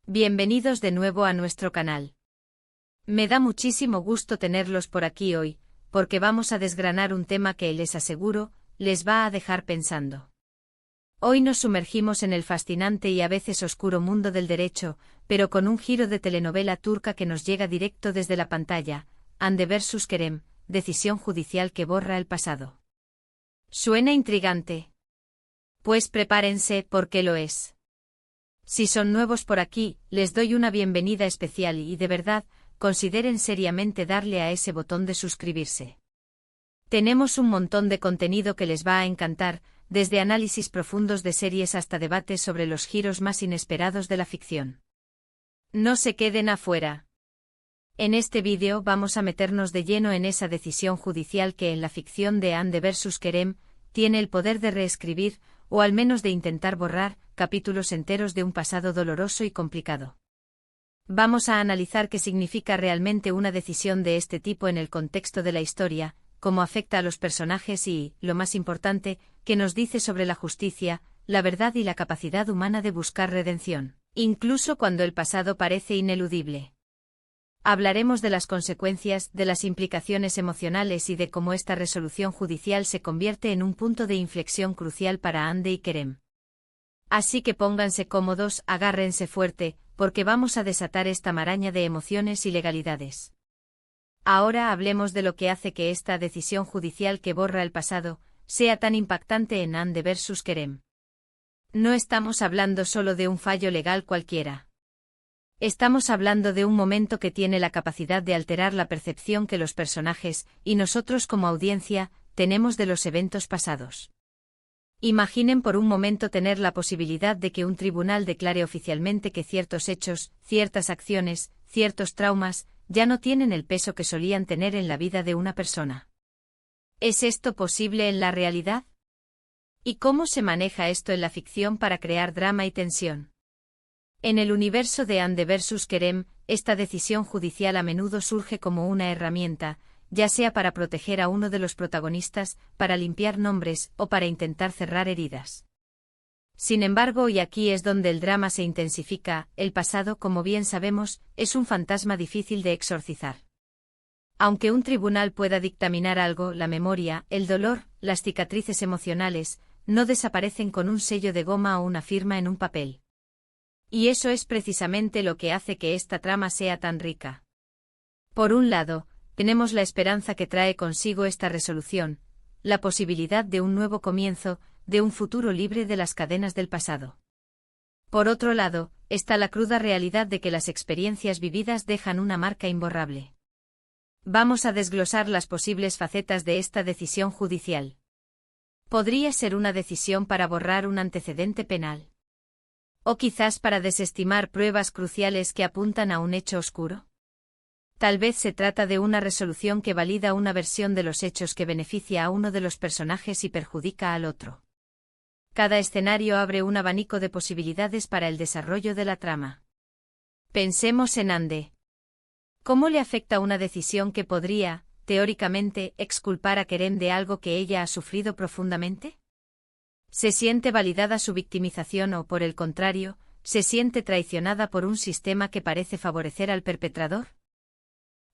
Bienvenidos de nuevo a nuestro canal. Me da muchísimo gusto tenerlos por aquí hoy, porque vamos a desgranar un tema que les aseguro, les va a dejar pensando. Hoy nos sumergimos en el fascinante y a veces oscuro mundo del derecho, pero con un giro de telenovela turca que nos llega directo desde la pantalla, Hande vs Kerem, decisión judicial que borra el pasado. ¿Suena intrigante? Pues prepárense porque lo es. Si son nuevos por aquí, les doy una bienvenida especial y de verdad, consideren seriamente darle a ese botón de suscribirse. Tenemos un montón de contenido que les va a encantar, desde análisis profundos de series hasta debates sobre los giros más inesperados de la ficción. No se queden afuera. En este vídeo vamos a meternos de lleno en esa decisión judicial que en la ficción de Hande vs Kerem tiene el poder de reescribir, o al menos de intentar borrar, capítulos enteros de un pasado doloroso y complicado. Vamos a analizar qué significa realmente una decisión de este tipo en el contexto de la historia, cómo afecta a los personajes y, lo más importante, qué nos dice sobre la justicia, la verdad y la capacidad humana de buscar redención, incluso cuando el pasado parece ineludible. Hablaremos de las consecuencias, de las implicaciones emocionales y de cómo esta resolución judicial se convierte en un punto de inflexión crucial para Hande y Kerem. Así que pónganse cómodos, agárrense fuerte, porque vamos a desatar esta maraña de emociones y legalidades. Ahora hablemos de lo que hace que esta decisión judicial que borra el pasado sea tan impactante en Hande vs Kerem. No estamos hablando solo de un fallo legal cualquiera. Estamos hablando de un momento que tiene la capacidad de alterar la percepción que los personajes, y nosotros como audiencia, tenemos de los eventos pasados. Imaginen por un momento tener la posibilidad de que un tribunal declare oficialmente que ciertos hechos, ciertas acciones, ciertos traumas, ya no tienen el peso que solían tener en la vida de una persona. ¿Es esto posible en la realidad? ¿Y cómo se maneja esto en la ficción para crear drama y tensión? En el universo de Hande vs Kerem, esta decisión judicial a menudo surge como una herramienta, ya sea para proteger a uno de los protagonistas, para limpiar nombres o para intentar cerrar heridas. Sin embargo, y aquí es donde el drama se intensifica, el pasado, como bien sabemos, es un fantasma difícil de exorcizar. Aunque un tribunal pueda dictaminar algo, la memoria, el dolor, las cicatrices emocionales, no desaparecen con un sello de goma o una firma en un papel. Y eso es precisamente lo que hace que esta trama sea tan rica. Por un lado, tenemos la esperanza que trae consigo esta resolución, la posibilidad de un nuevo comienzo, de un futuro libre de las cadenas del pasado. Por otro lado, está la cruda realidad de que las experiencias vividas dejan una marca imborrable. Vamos a desglosar las posibles facetas de esta decisión judicial. ¿Podría ser una decisión para borrar un antecedente penal? ¿O quizás para desestimar pruebas cruciales que apuntan a un hecho oscuro? Tal vez se trata de una resolución que valida una versión de los hechos que beneficia a uno de los personajes y perjudica al otro. Cada escenario abre un abanico de posibilidades para el desarrollo de la trama. Pensemos en Hande. ¿Cómo le afecta una decisión que podría, teóricamente, exculpar a Kerem de algo que ella ha sufrido profundamente? ¿Se siente validada su victimización o, por el contrario, se siente traicionada por un sistema que parece favorecer al perpetrador?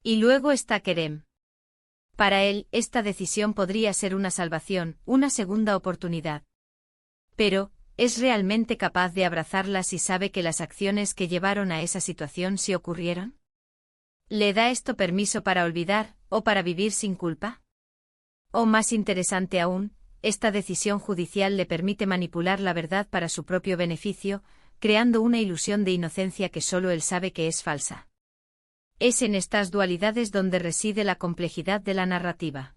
Y luego está Kerem. Para él, esta decisión podría ser una salvación, una segunda oportunidad. Pero, ¿es realmente capaz de abrazarla si sabe que las acciones que llevaron a esa situación sí ocurrieron? ¿Le da esto permiso para olvidar, o para vivir sin culpa? O más interesante aún, esta decisión judicial le permite manipular la verdad para su propio beneficio, creando una ilusión de inocencia que solo él sabe que es falsa. Es en estas dualidades donde reside la complejidad de la narrativa.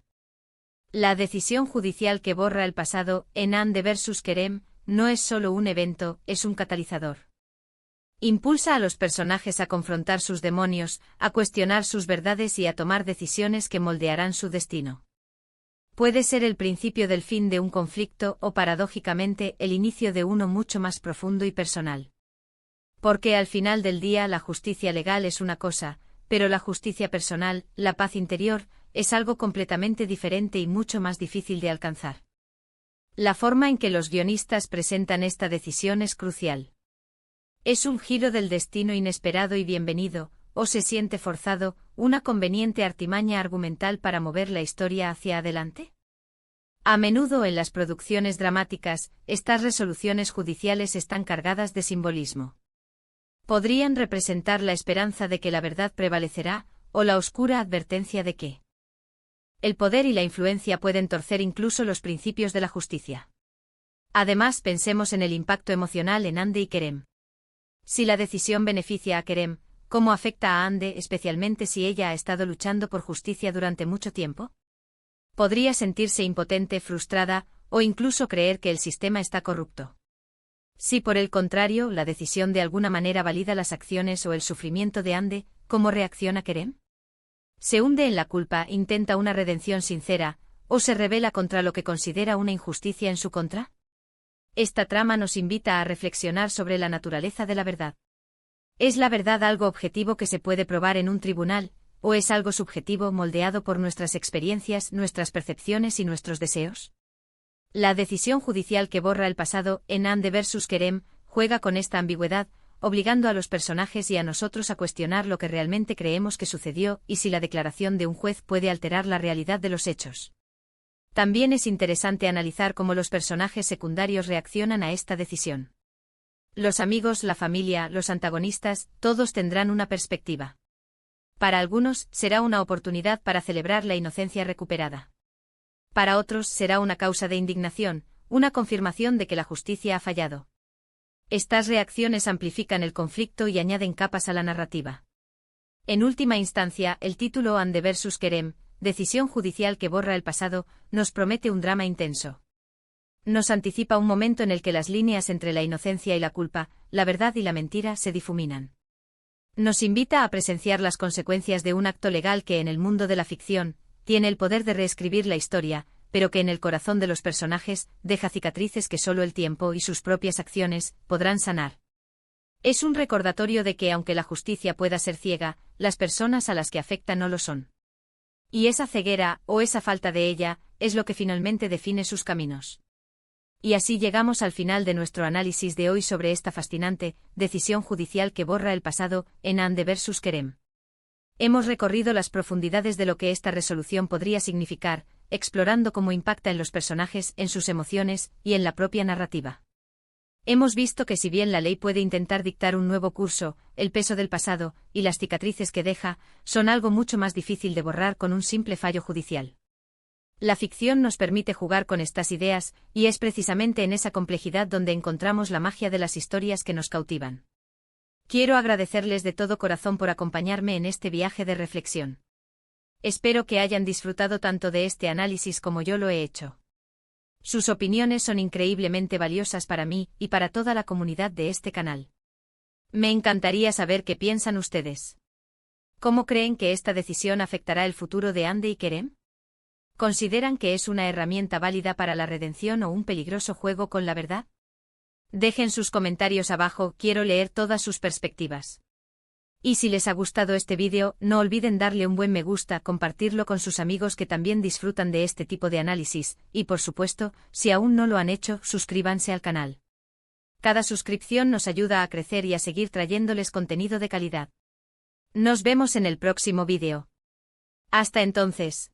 La decisión judicial que borra el pasado, en Hande vs Kerem, no es solo un evento, es un catalizador. Impulsa a los personajes a confrontar sus demonios, a cuestionar sus verdades y a tomar decisiones que moldearán su destino. Puede ser el principio del fin de un conflicto o, paradójicamente, el inicio de uno mucho más profundo y personal. Porque al final del día la justicia legal es una cosa, pero la justicia personal, la paz interior, es algo completamente diferente y mucho más difícil de alcanzar. La forma en que los guionistas presentan esta decisión es crucial. Es un giro del destino inesperado y bienvenido, o se siente forzado, una conveniente artimaña argumental para mover la historia hacia adelante. A menudo en las producciones dramáticas, estas resoluciones judiciales están cargadas de simbolismo. Podrían representar la esperanza de que la verdad prevalecerá, o la oscura advertencia de que el poder y la influencia pueden torcer incluso los principios de la justicia. Además, pensemos en el impacto emocional en Ande y Kerem. Si la decisión beneficia a Kerem, ¿cómo afecta a Ande, especialmente si ella ha estado luchando por justicia durante mucho tiempo? Podría sentirse impotente, frustrada, o incluso creer que el sistema está corrupto. Si por el contrario, la decisión de alguna manera valida las acciones o el sufrimiento de Ande, ¿cómo reacciona Kerem? ¿Se hunde en la culpa, intenta una redención sincera, o se rebela contra lo que considera una injusticia en su contra? Esta trama nos invita a reflexionar sobre la naturaleza de la verdad. ¿Es la verdad algo objetivo que se puede probar en un tribunal, o es algo subjetivo moldeado por nuestras experiencias, nuestras percepciones y nuestros deseos? La decisión judicial que borra el pasado, en Ande vs Kerem, juega con esta ambigüedad, obligando a los personajes y a nosotros a cuestionar lo que realmente creemos que sucedió y si la declaración de un juez puede alterar la realidad de los hechos. También es interesante analizar cómo los personajes secundarios reaccionan a esta decisión. Los amigos, la familia, los antagonistas, todos tendrán una perspectiva. Para algunos, será una oportunidad para celebrar la inocencia recuperada. Para otros, será una causa de indignación, una confirmación de que la justicia ha fallado. Estas reacciones amplifican el conflicto y añaden capas a la narrativa. En última instancia, el título Ande vs Kerem, decisión judicial que borra el pasado, nos promete un drama intenso. Nos anticipa un momento en el que las líneas entre la inocencia y la culpa, la verdad y la mentira se difuminan. Nos invita a presenciar las consecuencias de un acto legal que en el mundo de la ficción, tiene el poder de reescribir la historia, pero que en el corazón de los personajes, deja cicatrices que solo el tiempo y sus propias acciones podrán sanar. Es un recordatorio de que aunque la justicia pueda ser ciega, las personas a las que afecta no lo son. Y esa ceguera, o esa falta de ella, es lo que finalmente define sus caminos. Y así llegamos al final de nuestro análisis de hoy sobre esta fascinante decisión judicial que borra el pasado, en Ande vs Kerem. Hemos recorrido las profundidades de lo que esta resolución podría significar, explorando cómo impacta en los personajes, en sus emociones y en la propia narrativa. Hemos visto que si bien la ley puede intentar dictar un nuevo curso, el peso del pasado y las cicatrices que deja son algo mucho más difícil de borrar con un simple fallo judicial. La ficción nos permite jugar con estas ideas, y es precisamente en esa complejidad donde encontramos la magia de las historias que nos cautivan. Quiero agradecerles de todo corazón por acompañarme en este viaje de reflexión. Espero que hayan disfrutado tanto de este análisis como yo lo he hecho. Sus opiniones son increíblemente valiosas para mí y para toda la comunidad de este canal. Me encantaría saber qué piensan ustedes. ¿Cómo creen que esta decisión afectará el futuro de Ande y Kerem? ¿Consideran que es una herramienta válida para la redención o un peligroso juego con la verdad? Dejen sus comentarios abajo, quiero leer todas sus perspectivas. Y si les ha gustado este vídeo, no olviden darle un buen me gusta, compartirlo con sus amigos que también disfrutan de este tipo de análisis, y por supuesto, si aún no lo han hecho, suscríbanse al canal. Cada suscripción nos ayuda a crecer y a seguir trayéndoles contenido de calidad. Nos vemos en el próximo vídeo. Hasta entonces.